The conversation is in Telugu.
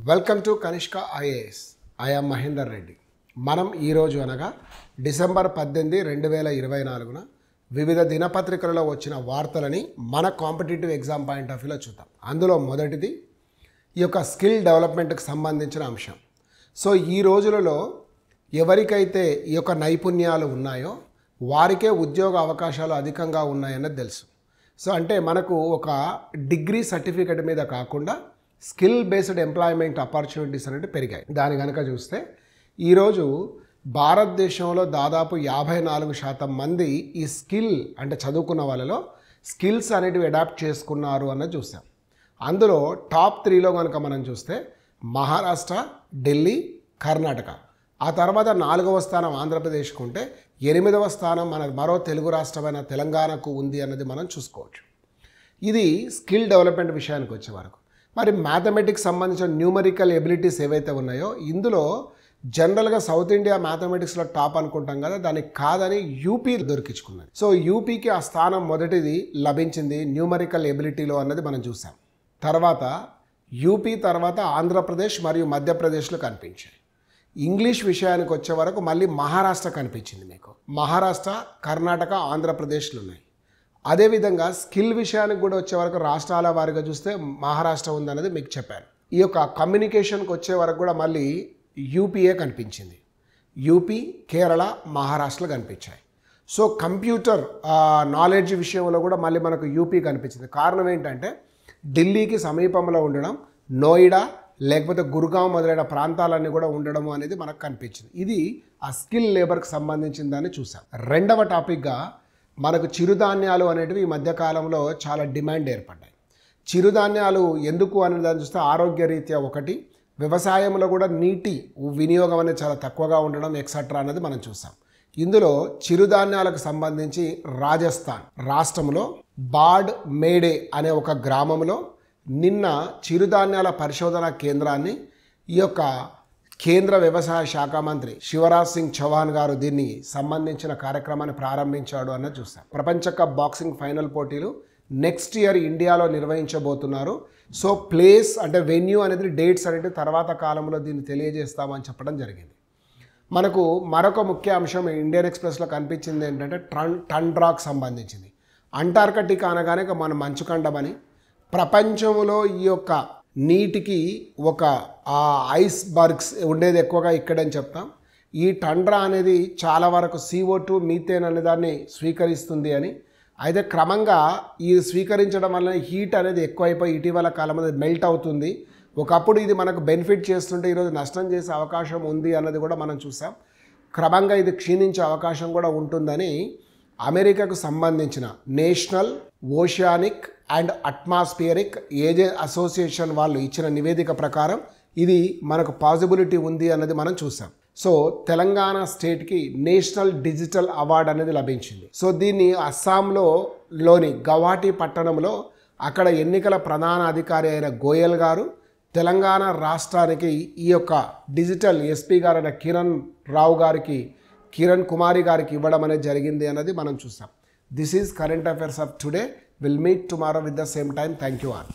Welcome to Kanishka IAS. I'm Mahender Reddy. మనం ఈరోజు అనగా డిసెంబర్ 18, 2024 వివిధ దినపత్రికలలో వచ్చిన వార్తలని మన కాంపిటేటివ్ ఎగ్జామ్ పాయింట్ ఆఫ్ వ్యూలో చూద్దాం. అందులో మొదటిది ఈ యొక్క స్కిల్ డెవలప్మెంట్కి సంబంధించిన అంశం. సో ఈ రోజులలో ఎవరికైతే ఈ యొక్క నైపుణ్యాలు ఉన్నాయో వారికే ఉద్యోగ అవకాశాలు అధికంగా ఉన్నాయన్నది తెలుసు. సో అంటే మనకు ఒక డిగ్రీ సర్టిఫికెట్ మీద కాకుండా స్కిల్ బేస్డ్ ఎంప్లాయ్మెంట్ ఆపర్చునిటీస్ అనేవి పెరిగాయి. దాని కనుక చూస్తే ఈరోజు భారతదేశంలో దాదాపు 54% మంది ఈ స్కిల్ అంటే చదువుకున్న వాళ్ళలో స్కిల్స్ అనేటివి అడాప్ట్ చేసుకున్నారు అన్నది చూసాం. అందులో టాప్ 3లో కనుక మనం చూస్తే మహారాష్ట్ర, ఢిల్లీ, కర్ణాటక. ఆ తర్వాత 4వ స్థానం ఆంధ్రప్రదేశ్కు ఉంటే 8వ స్థానం మన మరో తెలుగు రాష్ట్రమైన తెలంగాణకు ఉంది అన్నది మనం చూసుకోవచ్చు. ఇది స్కిల్ డెవలప్మెంట్ విషయానికి వచ్చే వరకు. మరి మ్యాథమెటిక్స్ సంబంధించిన న్యూమరికల్ ఎబిలిటీస్ ఏవైతే ఉన్నాయో ఇందులో జనరల్గా సౌత్ ఇండియా మ్యాథమెటిక్స్లో టాప్ అనుకుంటాం కదా, దానికి కాదని యూపీ దొరికించుకున్నది. సో యూపీకి ఆ స్థానం మొదటిది లభించింది న్యూమరికల్ ఎబిలిటీలో అన్నది మనం చూసాం. తర్వాత యూపీ తర్వాత ఆంధ్రప్రదేశ్ మరియు మధ్యప్రదేశ్లో కనిపించాయి. ఇంగ్లీష్ విషయానికి వచ్చే వరకు మళ్ళీ మహారాష్ట్ర కనిపించింది. మీకు మహారాష్ట్ర, కర్ణాటక, ఆంధ్రప్రదేశ్లు ఉన్నాయి. అదేవిధంగా స్కిల్ విషయానికి కూడా వచ్చే వరకు రాష్ట్రాల వారిగా చూస్తే మహారాష్ట్ర ఉందన్నది మీకు చెప్పాను. ఈ యొక్క కమ్యూనికేషన్కి వచ్చే వరకు కూడా మళ్ళీ యూపీఏ కనిపించింది. యూపీ, కేరళ, మహారాష్ట్రలో కనిపించాయి. సో కంప్యూటర్ నాలెడ్జ్ విషయంలో కూడా మళ్ళీ మనకు యూపీ కనిపించింది. కారణం ఏంటంటే ఢిల్లీకి సమీపంలో ఉండడం, నోయిడా లేకపోతే గుర్గావ్ మొదలైన ప్రాంతాలన్నీ కూడా ఉండడము అనేది మనకు కనిపించింది. ఇది ఆ స్కిల్ లేబర్కి సంబంధించిందని చూసాం. రెండవ టాపిక్గా మనకు చిరుధాన్యాలు అనేటివి ఈ మధ్యకాలంలో చాలా డిమాండ్ ఏర్పడ్డాయి. చిరుధాన్యాలు ఎందుకు అనేది దాన్ని చూస్తే ఆరోగ్య రీత్యా ఒకటి, వ్యవసాయంలో కూడా నీటి వినియోగం అనేది చాలా తక్కువగా ఉండడం ఎక్సెట్రా అనేది మనం చూసాం. ఇందులో చిరుధాన్యాలకు సంబంధించి రాజస్థాన్ రాష్ట్రంలో బాడ్ మేడే అనే ఒక గ్రామంలో నిన్న చిరుధాన్యాల పరిశోధన కేంద్రాన్ని ఈ యొక్క కేంద్ర వ్యవసాయ శాఖ మంత్రి శివరాజ్ సింగ్ చౌహాన్ గారు దీన్ని సంబంధించిన కార్యక్రమాన్ని ప్రారంభించాడు అన్నది చూసాం. ప్రపంచ కప్ బాక్సింగ్ ఫైనల్ పోటీలు నెక్స్ట్ ఇయర్ ఇండియాలో నిర్వహించబోతున్నారు. సో ప్లేస్ అంటే వెన్యూ అనేది డేట్స్ అనేది తర్వాత కాలంలో దీన్ని తెలియజేస్తామని చెప్పడం జరిగింది. మనకు మరొక ముఖ్య అంశం ఇండియన్ ఎక్స్ప్రెస్లో కనిపించింది ఏంటంటే టండ్రాకు సంబంధించింది. అంటార్కిటికా అనగానే మన మంచుఖండమని, ప్రపంచంలో ఈ యొక్క నీటికి ఒక ఐస్ బర్గ్స్ ఉండేది ఎక్కువగా ఇక్కడని చెప్తాం. ఈ టండ్రా అనేది చాలా వరకు CO2 మీథేన్ అనే దాన్ని స్వీకరిస్తుంది అని. అయితే క్రమంగా ఈ స్వీకరించడం వల్ల హీట్ అనేది ఎక్కువైపోయి ఇటీవల కాలం అనేది మెల్ట్ అవుతుంది. ఒకప్పుడు ఇది మనకు బెనిఫిట్ చేస్తుంటే ఈరోజు నష్టం చేసే అవకాశం ఉంది అన్నది కూడా మనం చూసాం. క్రమంగా ఇది క్షీణించే అవకాశం కూడా ఉంటుందని అమెరికాకు సంబంధించిన national oceanic and atmospheric association వాళ్ళు ఇచ్చిన నివేదిక ప్రకారం ఇది మనకు పాసిబిలిటీ ఉంది అన్నది మనం చూసాం. సో తెలంగాణ స్టేట్కి నేషనల్ డిజిటల్ అవార్డు అనేది లభించింది. సో దీన్ని అస్సాంలోని గౌహటి పట్టణంలో అక్కడ ఎన్నికల ప్రధాన అధికారి అయిన గోయల్ గారు తెలంగాణ రాష్ట్రానికి ఈ యొక్క డిజిటల్ ఎస్పీ గారైన కిరణ్ కుమారి గారికి ఇవ్వడం అనేది జరిగింది అన్నది మనం చూసాం. This is current affairs of today. We'll meet tomorrow with the same time. Thank you all.